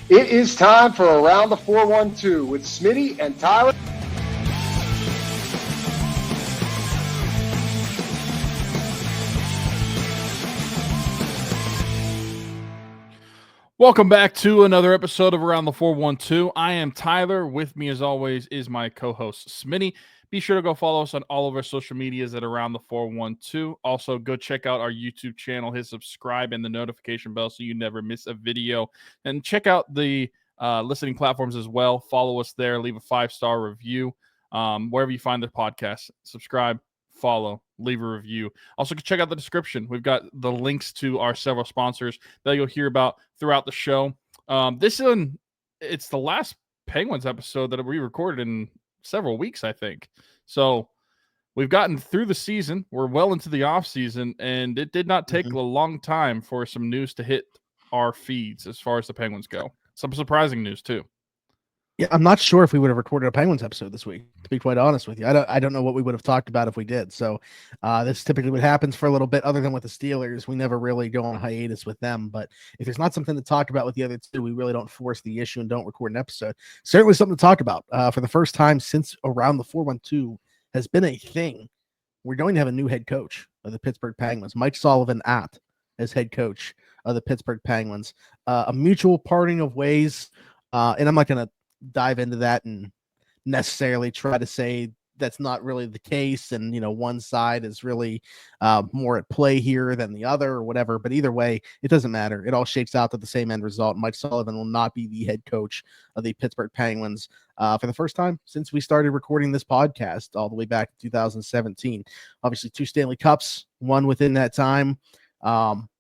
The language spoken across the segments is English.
It is time for Around the 412 with Smitty and Tyler. Welcome back to another episode of Around the 412. I am Tyler. With me, as always, is my co-host, Smitty. Be sure to go follow us on all of our social medias at Around the 412. Also, go check out our YouTube channel, hit subscribe and the notification bell so you never miss a video. And check out the listening platforms as well. Follow us there. Leave a 5-star review wherever you find the podcast. Subscribe, follow, leave a review. Also, check out the description. We've got the links to our several sponsors that you'll hear about throughout the show. It's the last Penguins episode that we recorded in several weeks, I think. So we've gotten through the season. We're well into the off season, and it did not take a long time for some news to hit our feeds as far as the Penguins go. Some surprising news too. Yeah, I'm not sure if we would have recorded a Penguins episode this week, to be quite honest with you. I don't know what we would have talked about if we did. So this is typically what happens for a little bit, other than with the Steelers. We never really go on hiatus with them. But if there's not something to talk about with the other two, we really don't force the issue and don't record an episode. Certainly something to talk about. For the first time since Around the 412 has been a thing, we're going to have a new head coach of the Pittsburgh Penguins, Mike Sullivan as head coach of the Pittsburgh Penguins. A mutual parting of ways. And I'm not going to dive into that and necessarily try to say that's not really the case, and one side is really more at play here than the other or whatever. But either way, it doesn't matter. It all shakes out to the same end result. Mike Sullivan will not be the head coach of the Pittsburgh Penguins for the first time since we started recording this podcast all the way back in 2017. Obviously 2 Stanley Cups won within that time.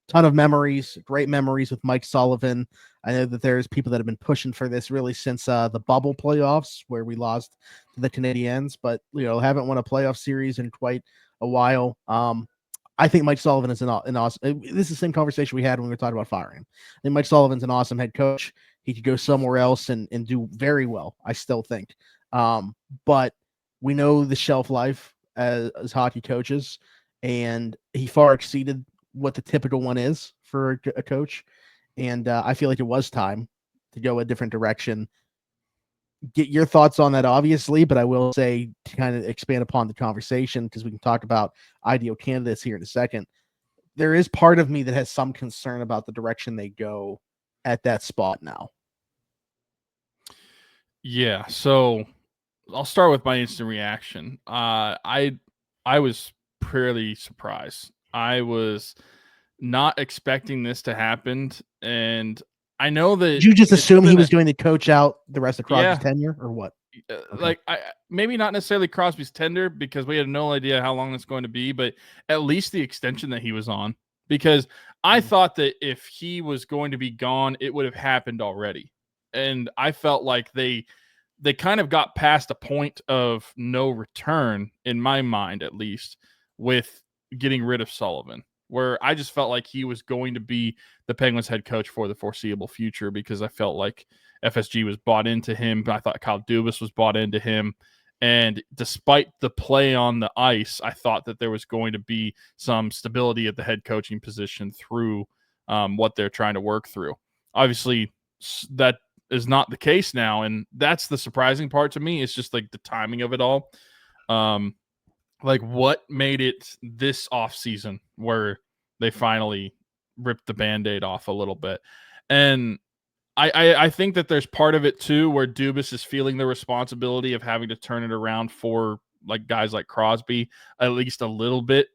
Ton of memories, great memories with Mike Sullivan. I know that there's people that have been pushing for this really since the bubble playoffs where we lost to the Canadiens, but haven't won a playoff series in quite a while. I think Mike Sullivan is an awesome. This is the same conversation we had when we were talking about firing him. I think Mike Sullivan's an awesome head coach. He could go somewhere else and do very well, I still think. But we know the shelf life as hockey coaches, and he far exceeded what the typical one is for a coach. And I feel like it was time to go a different direction. Get your thoughts on that, obviously, but I will say, to kind of expand upon the conversation, because we can talk about ideal candidates here in a second. There is part of me that has some concern about the direction they go at that spot now. Yeah, so I'll start with my instant reaction. I was pretty surprised. I was not expecting this to happen, and I know that. Did you just assume he was going to coach out the rest of Crosby's tenure, or what? Like, maybe not necessarily Crosby's tenure, because we had no idea how long it's going to be, but at least the extension that he was on. Because I thought that if he was going to be gone, it would have happened already, and I felt like they kind of got past a point of no return, in my mind at least, with getting rid of Sullivan, where I just felt like he was going to be the Penguins head coach for the foreseeable future, because I felt like FSG was bought into him. I thought Kyle Dubas was bought into him. And despite the play on the ice, I thought that there was going to be some stability at the head coaching position through what they're trying to work through. Obviously, that is not the case now. And that's the surprising part to me. It's just like the timing of it all. Like, what made it this offseason where they finally ripped the Band-Aid off a little bit? And I think that there's part of it too where Dubas is feeling the responsibility of having to turn it around for like guys like Crosby at least a little bit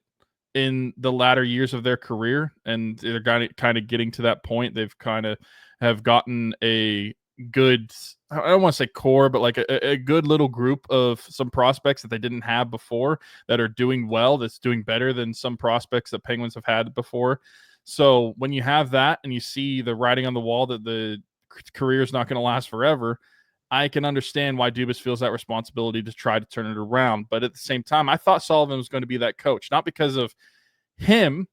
in the latter years of their career, and they're kind of getting to that point. They've kind of have gotten a good, I don't want to say core, but like a good little group of some prospects that they didn't have before that are doing well, that's doing better than some prospects that Penguins have had before. So when you have that and you see the writing on the wall that the career is not going to last forever, I can understand why Dubas feels that responsibility to try to turn it around. But at the same time, I thought Sullivan was going to be that coach, not because of him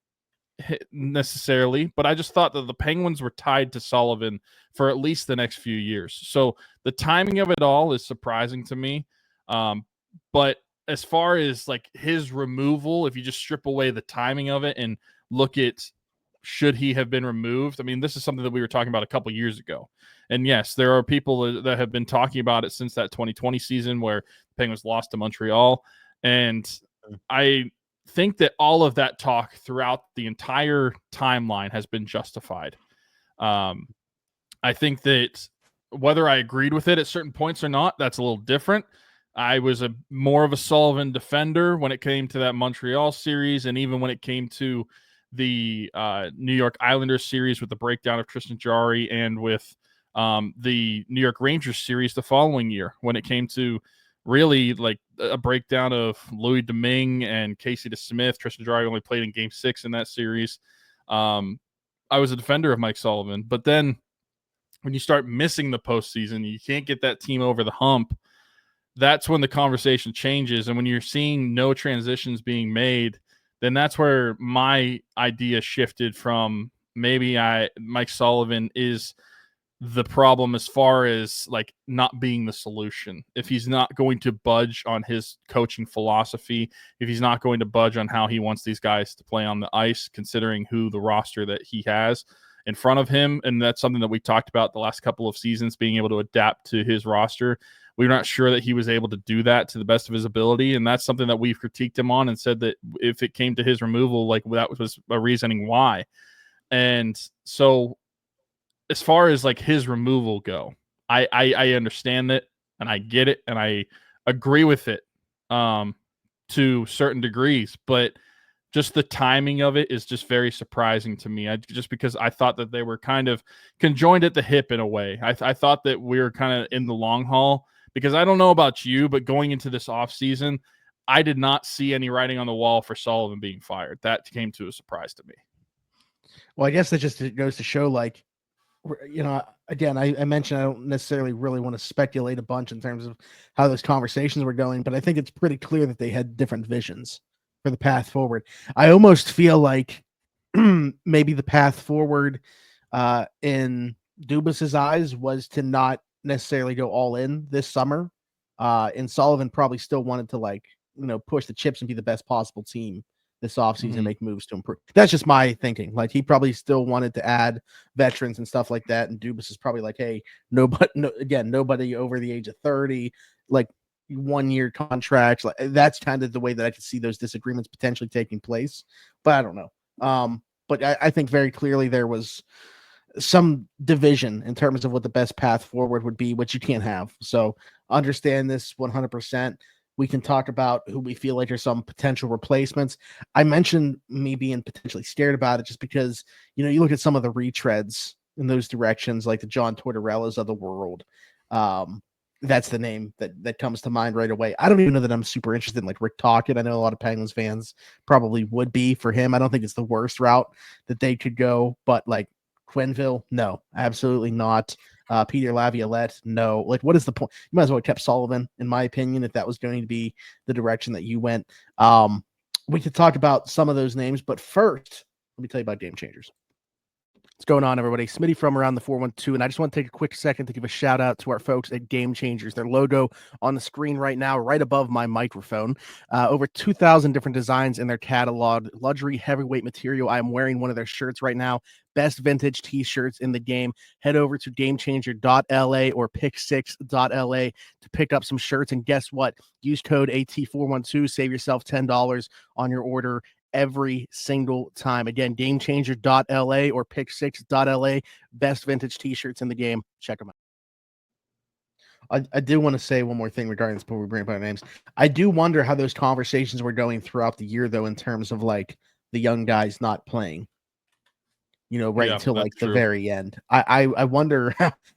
necessarily, but I just thought that the Penguins were tied to Sullivan for at least the next few years. So the timing of it all is surprising to me. But as far as like his removal, if you just strip away the timing of it and look at should he have been removed? I mean, this is something that we were talking about a couple years ago. And yes, there are people that have been talking about it since that 2020 season where the Penguins lost to Montreal. And I think that all of that talk throughout the entire timeline has been justified. I think that whether I agreed with it at certain points or not, that's a little different. I was more of a Sullivan defender when it came to that Montreal series, and even when it came to the New York Islanders series with the breakdown of Tristan Jarry, and with the New York Rangers series the following year when it came to really like a breakdown of Louis Domingue and Casey DeSmith. Tristan Jarry only played in Game 6 in that series. I was a defender of Mike Sullivan, but then when you start missing the postseason, you can't get that team over the hump. That's when the conversation changes. And when you're seeing no transitions being made, then that's where my idea shifted from maybe Mike Sullivan is the problem as far as like not being the solution. If he's not going to budge on his coaching philosophy, if he's not going to budge on how he wants these guys to play on the ice, considering who the roster that he has in front of him. And that's something that we talked about the last couple of seasons, being able to adapt to his roster. We're not sure that he was able to do that to the best of his ability. And that's something that we've critiqued him on and said that if it came to his removal, like that was a reasoning why. And so as far as like his removal go, I understand it and I get it and I agree with it to certain degrees, but just the timing of it is just very surprising to me. Just because I thought that they were kind of conjoined at the hip in a way. I thought that we were kind of in the long haul, because I don't know about you, but going into this offseason, I did not see any writing on the wall for Sullivan being fired. That came to a surprise to me. Well, I guess that just goes to show, like, you know, again, I mentioned I don't necessarily really want to speculate a bunch in terms of how those conversations were going, but I think it's pretty clear that they had different visions for the path forward. I almost feel like maybe the path forward in Dubas's eyes was to not necessarily go all in this summer. And Sullivan probably still wanted to, like, you know, push the chips and be the best possible team this offseason, make moves to improve. That's just my thinking. Like, he probably still wanted to add veterans and stuff like that. And Dubas is probably like, hey, nobody over the age of 30, like 1-year contracts. Like, that's kind of the way that I could see those disagreements potentially taking place. But I don't know. But I think very clearly there was some division in terms of what the best path forward would be, which you can't have. So understand this 100%. We can talk about who we feel like are some potential replacements. I mentioned me being potentially scared about it just because, you know, you look at some of the retreads in those directions, like the John Tortorellas of the world. That's the name that comes to mind right away. I don't even know that I'm super interested in, like, Rick Tocchet. I know a lot of Penguins fans probably would be for him. I don't think it's the worst route that they could go, but like Quenneville, no, absolutely not. Peter Laviolette, no. Like, what is the point? You might as well have kept Sullivan, in my opinion, if that was going to be the direction that you went. We could talk about some of those names, but first, let me tell you about Game Changers. What's going on, everybody? Smitty from Around the 412, and I just want to take a quick second to give a shout out to our folks at Game Changers. Their logo on the screen right now, right above my microphone. Over 2,000 different designs in their catalog. Luxury heavyweight material. I am wearing one of their shirts right now. Best vintage t-shirts in the game. Head over to gamechanger.la or pick6.la to pick up some shirts. And guess what? Use code AT412. Save yourself $10 on your order every single time. Again, gamechanger.la or pick6.la. Best vintage t-shirts in the game. Check them out. I do want to say one more thing regarding this before we bring up our names. I do wonder how those conversations were going throughout the year, though, in terms of, like, the young guys not playing, you know, right until like the very end. I wonder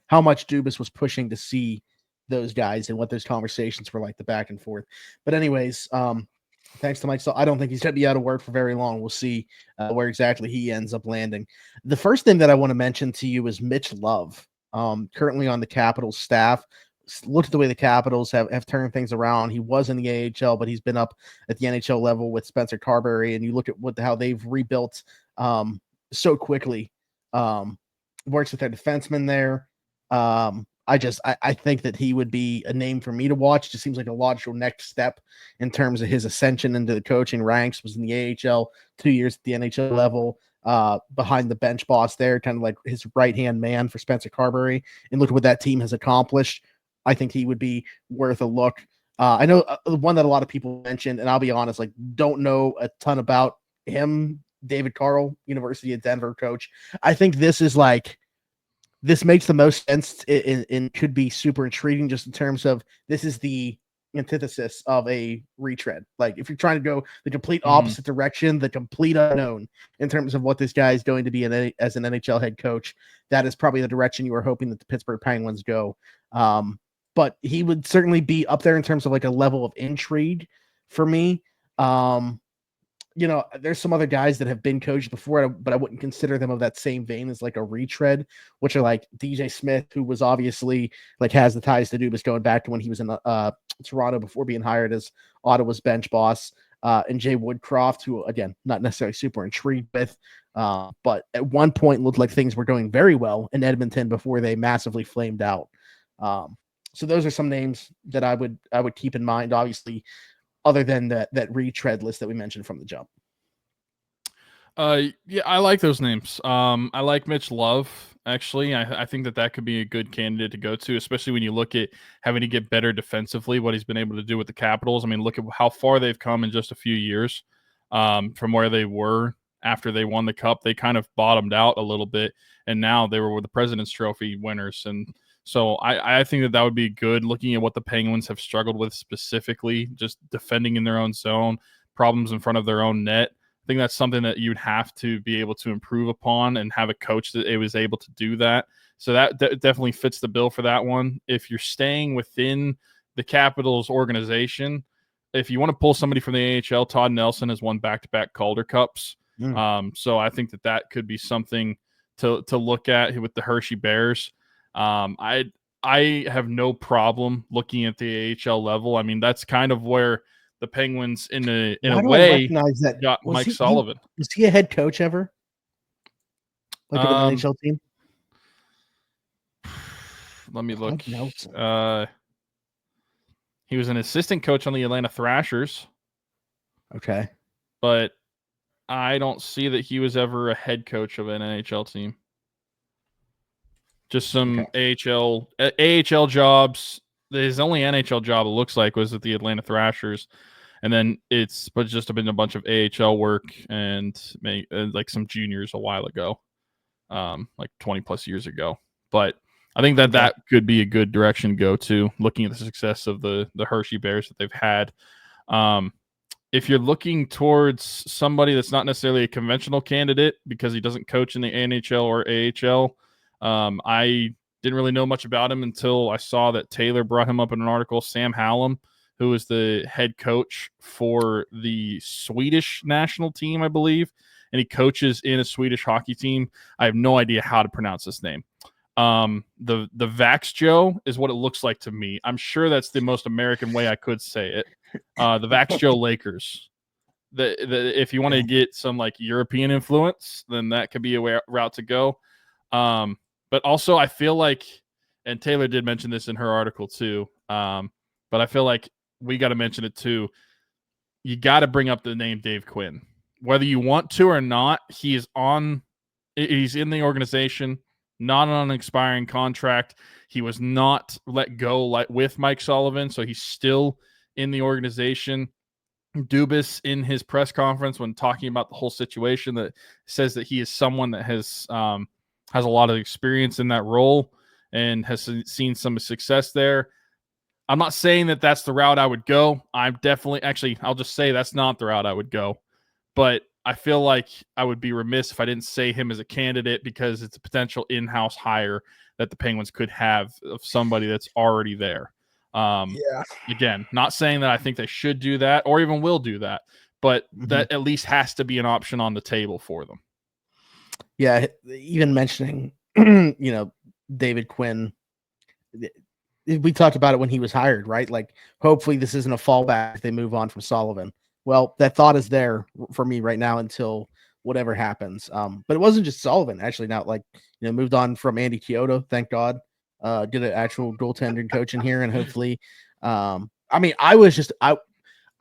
how much Dubas was pushing to see those guys and what those conversations were like, the back and forth. But anyways, thanks to Mike. So I don't think he's going to be out of work for very long. We'll see where exactly he ends up landing. The first thing that I want to mention to you is Mitch Love, currently on the Capitals staff. Look at the way the Capitals have turned things around. He was in the AHL, but he's been up at the NHL level with Spencer Carberry. And you look at how they've rebuilt so quickly. Works with their defenseman there. I think that he would be a name for me to watch. Just seems like a logical next step in terms of his ascension into the coaching ranks. Was in the AHL, 2 years at the NHL level. behind the bench boss there, kind of like his right-hand man for Spencer Carberry, and look at what that team has accomplished. I think he would be worth a look. I know one that a lot of people mentioned, and I'll be honest, like don't know a ton about him, David Carl, University of Denver coach. I think this makes the most sense and could be super intriguing just in terms of this is the antithesis of a retread. Like if you're trying to go the complete opposite direction, the complete unknown in terms of what this guy is going to be as an NHL head coach, that is probably the direction you were hoping that the Pittsburgh Penguins go. But he would certainly be up there in terms of like a level of intrigue for me. There's some other guys that have been coached before, but I wouldn't consider them of that same vein as like a retread, which are like DJ Smith, who was obviously like has the ties to Dubas going back to when he was in Toronto before being hired as Ottawa's bench boss, and Jay Woodcroft, who again, not necessarily super intrigued with, but at one point looked like things were going very well in Edmonton before they massively flamed out. So those are some names that I would keep in mind, obviously, other than that retread list that we mentioned from the jump. Yeah, I like those names. I like Mitch Love, actually. I think that could be a good candidate to go to, especially when you look at having to get better defensively, what he's been able to do with the Capitals. I mean, look at how far they've come in just a few years from where they were after they won the Cup. They kind of bottomed out a little bit, and now they were the President's Trophy winners. And so I think that would be good, looking at what the Penguins have struggled with specifically, just defending in their own zone, problems in front of their own net. I think that's something that you'd have to be able to improve upon and have a coach that was able to do that. So that definitely fits the bill for that one. If you're staying within the Capitals organization, if you want to pull somebody from the AHL, Todd Nelson has won back-to-back Calder Cups. So I think that could be something to look at with the Hershey Bears. I have no problem looking at the AHL level. I mean, that's kind of where the Penguins, in a way, got Mike Sullivan. Was he a head coach ever? Like of an NHL team? Let me look. He was an assistant coach on the Atlanta Thrashers. Okay. But I don't see that he was ever a head coach of an NHL team. Just some AHL jobs. His only NHL job, it looks like, was at the Atlanta Thrashers. And then it's just been a bunch of AHL work and like some juniors a while ago, like 20 plus years ago. But I think that could be a good direction to go to, looking at the success of the Hershey Bears that they've had. If you're looking towards somebody that's not necessarily a conventional candidate because he doesn't coach in the NHL or AHL, I didn't really know much about him until I saw that Taylor brought him up in an article. Sam Hallam, who is the head coach for the Swedish national team, I believe, and he coaches in a Swedish hockey team. I have no idea how to pronounce this name. The Vaxjo is what it looks like to me. I'm sure that's the most American way I could say it. The Vaxjo Lakers. If you want to get some like European influence, then that could be a route to go. But also I feel like, and Taylor did mention this in her article too, but I feel like we got to mention it too. You got to bring up the name Dave Quinn. Whether you want to or not, he's in the organization, not on an expiring contract. He was not let go with Mike Sullivan, so he's still in the organization. Dubas, in his press conference when talking about the whole situation, that says that he is someone that has a lot of experience in that role and has seen some success there. I'm not saying that that's the route I would go. I'll just say that's not the route I would go. But I feel like I would be remiss if I didn't say him as a candidate, because it's a potential in-house hire that the Penguins could have of somebody that's already there. Again, not saying that I think they should do that or even will do that, but that at least has to be an option on the table for them. Yeah, even mentioning, David Quinn, we talked about it when he was hired, right? Like, hopefully this isn't a fallback if they move on from Sullivan. Well, that thought is there for me right now until whatever happens. But it wasn't just Sullivan, actually. Now, moved on from Andy Chiodo, thank God. Did an actual goaltending coach in here, and hopefully, I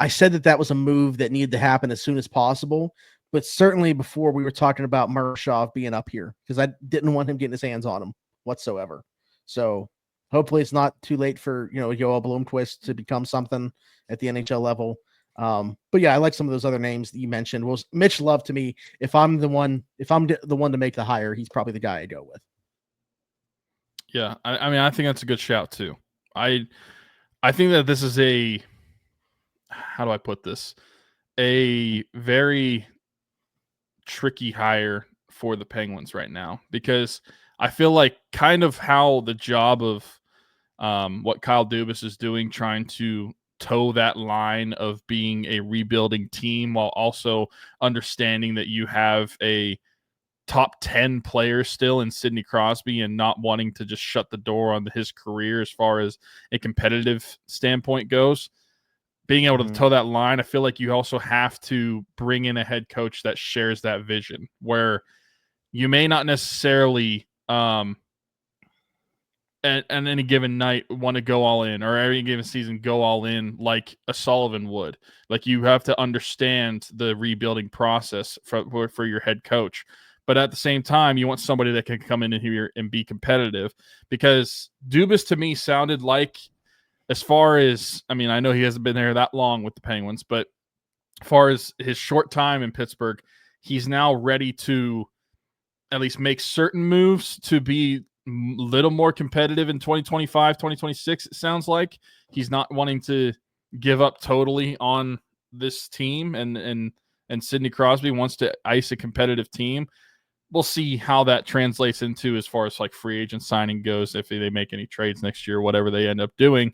said that was a move that needed to happen as soon as possible. but certainly before we were talking about Marshall being up here because I didn't want him getting his hands on him whatsoever. So hopefully it's not too late for, Yoel Blomqvist to become something at the NHL level. But yeah, I like some of those other names that you mentioned. Well, Mitch Love to me, if I'm the one to make the hire, he's probably the guy I go with. Yeah, I mean, I think that's a good shout too. I think that this is how do I put this? A very tricky hire for the Penguins right now, because I feel like kind of how the job of what Kyle Dubas is doing, trying to toe that line of being a rebuilding team while also understanding that you have a top 10 player still in Sidney Crosby and not wanting to just shut the door on his career as far as a competitive standpoint goes. Being able to toe that line, I feel like you also have to bring in a head coach that shares that vision, where you may not necessarily at any given night want to go all in, or every given season go all in like a Sullivan would. Like, you have to understand the rebuilding process for your head coach. But at the same time, you want somebody that can come in here and be competitive, because Dubas to me sounded like, as far as, I mean, I know he hasn't been there that long with the Penguins, but as far as his short time in Pittsburgh, he's now ready to at least make certain moves to be a little more competitive in 2025, 2026. It sounds like he's not wanting to give up totally on this team, and Sidney Crosby wants to ice a competitive team. We'll see how that translates into as far as like free agent signing goes, if they make any trades next year, whatever they end up doing.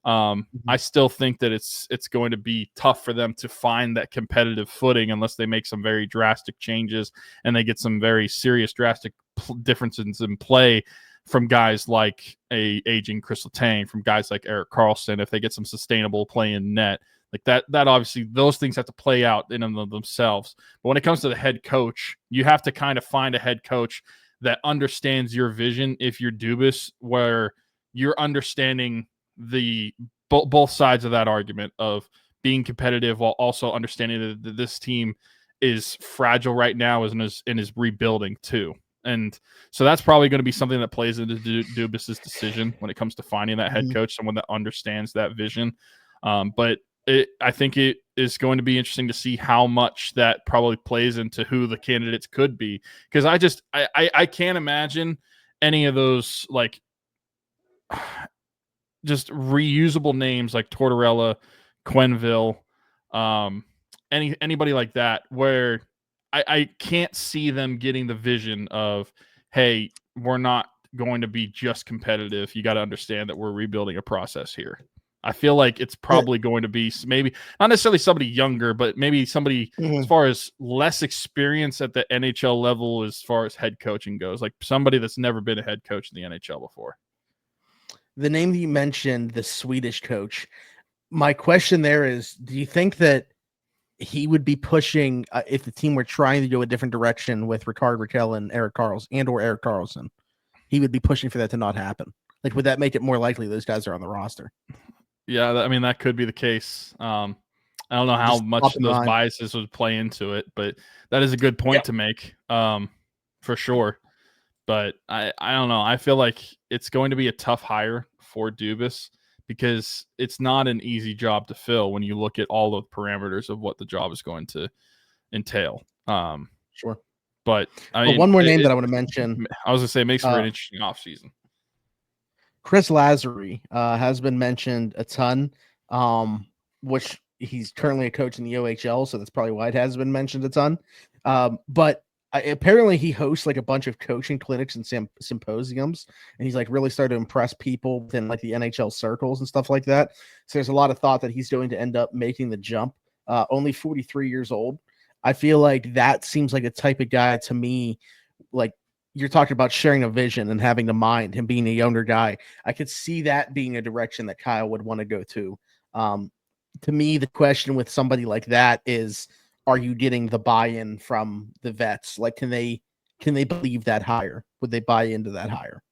I still think that it's going to be tough for them to find that competitive footing unless they make some very drastic changes and they get some very serious drastic differences in play from guys like a aging Chris Letang, from guys like Erik Karlsson, if they get some sustainable play in net. Like that obviously those things have to play out in them themselves. But when it comes to the head coach, you have to kind of find a head coach that understands your vision. If you're Dubas, where you're understanding the both sides of that argument of being competitive while also understanding that this team is fragile right now and is rebuilding too. And so that's probably going to be something that plays into Dubas's decision when it comes to finding that head coach, someone that understands that vision. But I think it is going to be interesting to see how much that probably plays into who the candidates could be. Because I can't imagine any of those like just reusable names like Tortorella, Quenneville, anybody like that, where I can't see them getting the vision of, hey, we're not going to be just competitive. You got to understand that we're rebuilding a process here. I feel like it's probably going to be maybe not necessarily somebody younger, but maybe somebody as far as less experience at the NHL level as far as head coaching goes, like somebody that's never been a head coach in the NHL before. The name that you mentioned, the Swedish coach, my question there is, do you think that he would be pushing if the team were trying to go a different direction with Rickard Rakell and Erik Karlsson, he would be pushing for that to not happen? Like, would that make it more likely those guys are on the roster? Yeah, I mean, that could be the case. I don't know how much those biases would play into it, but that is a good point to make, for sure. But I don't know. I feel like it's going to be a tough hire for Dubas, because it's not an easy job to fill when you look at all the parameters of what the job is going to entail. Sure. But I mean, one more name that I want to mention. I was going to say, it makes for an interesting offseason. Chris Lazary has been mentioned a ton, which he's currently a coach in the OHL, so that's probably why it has been mentioned a ton. But apparently he hosts like a bunch of coaching clinics and symposiums, and he's like really started to impress people within like the NHL circles and stuff like that. So there's a lot of thought that he's going to end up making the jump. Only 43 years old. I feel like that seems like a type of guy to me, like you're talking about sharing a vision and having the mind, him being a younger guy. I could see that being a direction that Kyle would want to go to. To me, the question with somebody like that is, are you getting the buy-in from the vets? Like, can they believe that hire? Would they buy into that hire?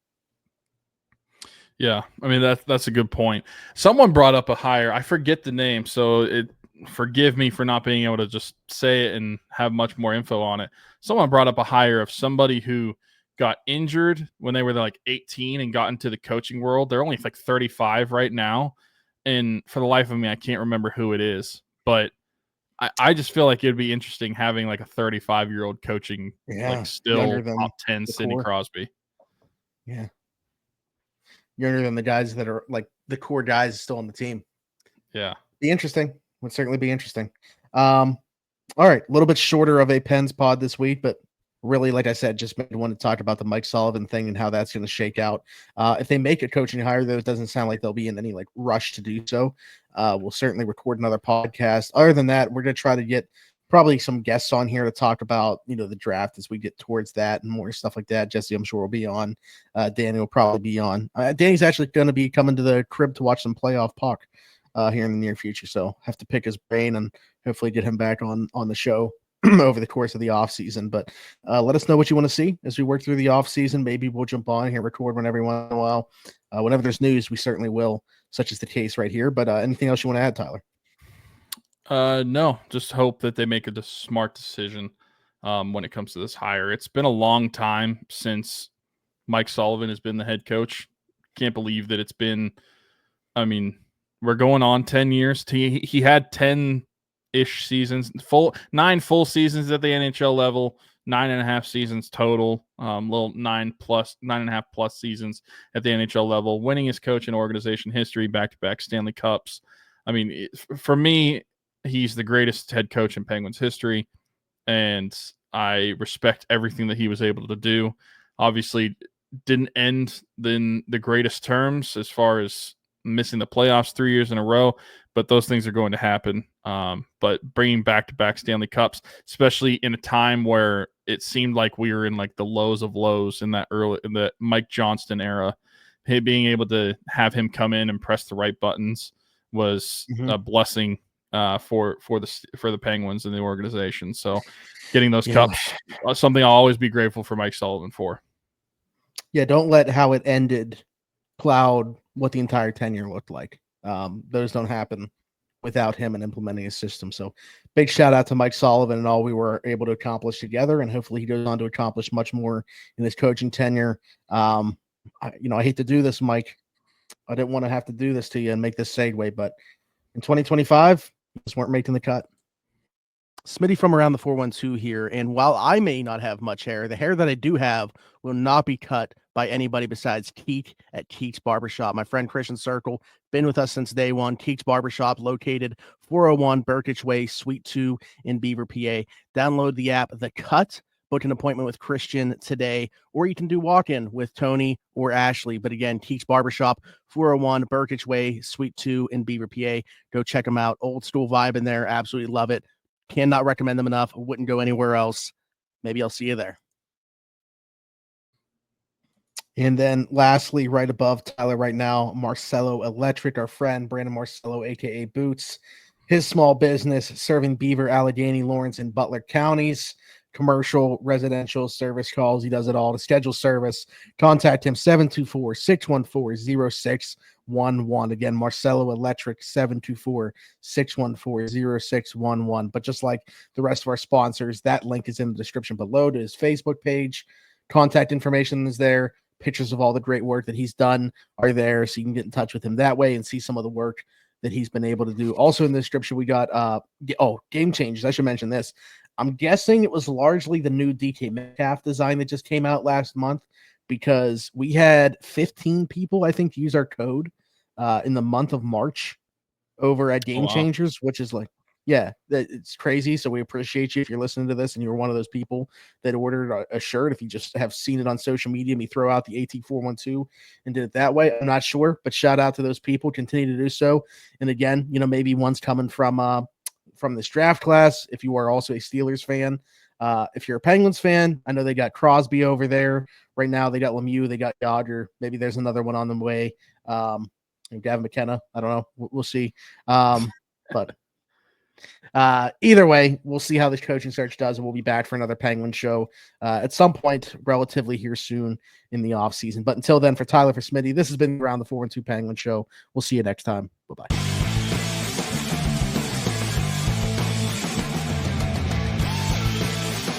Yeah, I mean, that's a good point. Someone brought up a hire. I forget the name, so forgive me for not being able to just say it and have much more info on it. Someone brought up a hire of somebody who got injured when they were like 18 and got into the coaching world. They're only like 35 right now. And for the life of me, I can't remember who it is, but I just feel like it'd be interesting having like a 35-year-old coaching, like still top 10 Sidney Crosby. Yeah. Younger than the guys that are like the core guys still on the team. Yeah. Be interesting. Would certainly be interesting. All right. A little bit shorter of a Pens pod this week, but really, like I said, just want to talk about the Mike Sullivan thing and how that's going to shake out. If they make a coaching hire, though, it doesn't sound like they'll be in any like rush to do so. We'll certainly record another podcast. Other than that, we're going to try to get probably some guests on here to talk about, the draft as we get towards that and more stuff like that. Jesse, I'm sure, will be on. Danny will probably be on. Danny's actually going to be coming to the crib to watch some playoff puck here in the near future. So have to pick his brain and hopefully get him back on the show over the course of the off season. But let us know what you want to see as we work through the off season. Maybe we'll jump on here, record one every once in a while. Whenever there's news, we certainly will, such as the case right here. But anything else you want to add, Tyler? No, just hope that they make a smart decision when it comes to this hire. It's been a long time since Mike Sullivan has been the head coach. Can't believe that it's been, we're going on 10 years. He had 10-ish seasons, 9 full seasons at the NHL level, 9.5 seasons total, little 9.5 plus seasons at the NHL level, winning his coach in organization history, back-to-back Stanley Cups. For me, he's the greatest head coach in Penguins history, and I respect everything that he was able to do. Obviously, didn't end in the greatest terms as far as missing the playoffs 3 years in a row, but those things are going to happen. But bringing back-to-back Stanley Cups, especially in a time where it seemed like we were in like the lows of lows in the Mike Johnston era, being able to have him come in and press the right buttons was a blessing for the Penguins and the organization. So getting those cups, something I'll always be grateful for Mike Sullivan for. Yeah, don't let how it ended cloud what the entire tenure looked like. Those don't happen without him and implementing his system. So big shout out to Mike Sullivan and all we were able to accomplish together. And hopefully he goes on to accomplish much more in his coaching tenure. I hate to do this, Mike. I didn't want to have to do this to you and make this segue, but in 2025, you just weren't making the cut. Smitty from around the 412 here. And while I may not have much hair, the hair that I do have will not be cut by anybody besides Keek at Keek's Barbershop. My friend Christian Circle, been with us since day one. Keek's Barbershop, located 401 Burkitch Way, Suite 2 in Beaver, PA. Download the app, The Cut. Book an appointment with Christian today, or you can do walk-in with Tony or Ashley. But again, Keek's Barbershop, 401 Burkitch Way, Suite 2 in Beaver, PA. Go check them out. Old school vibe in there. Absolutely love it. Cannot recommend them enough. Wouldn't go anywhere else. Maybe I'll see you there. And then lastly, right above Tyler right now, Marcello Electric, our friend Brandon Marcello, a.k.a. Boots. His small business serving Beaver, Allegheny, Lawrence, and Butler counties. Commercial, residential, service calls. He does it all. To schedule service, contact him 724-614-0611. Again, Marcello Electric, 724-614-0611. But just like the rest of our sponsors, that link is in the description below to his Facebook page. Contact information is there. Pictures of all the great work that he's done are there, so you can get in touch with him that way and see some of the work that he's been able to do. Also in the description, we got Game Changers. I should mention this. I'm guessing it was largely the new DK Metcalf design that just came out last month, because we had 15 people, I think, use our code in the month of March over at Game Changers, which is like, it's crazy. So we appreciate you if you're listening to this and you're one of those people that ordered a shirt. If you just have seen it on social media, me throw out the AT412 and did it that way. I'm not sure, but shout out to those people. Continue to do so. And again, maybe one's coming from this draft class. If you are also a Steelers fan, if you're a Penguins fan, I know they got Crosby over there right now. They got Lemieux, they got Yager. Maybe there's another one on the way. And Gavin McKenna. I don't know. We'll see. But either way, we'll see how this coaching search does, and we'll be back for another Penguin show at some point relatively here soon in the off season. But until then, for Tyler, for Smitty, this has been Around the 412 Penguin Show. We'll see you next time. Bye-bye.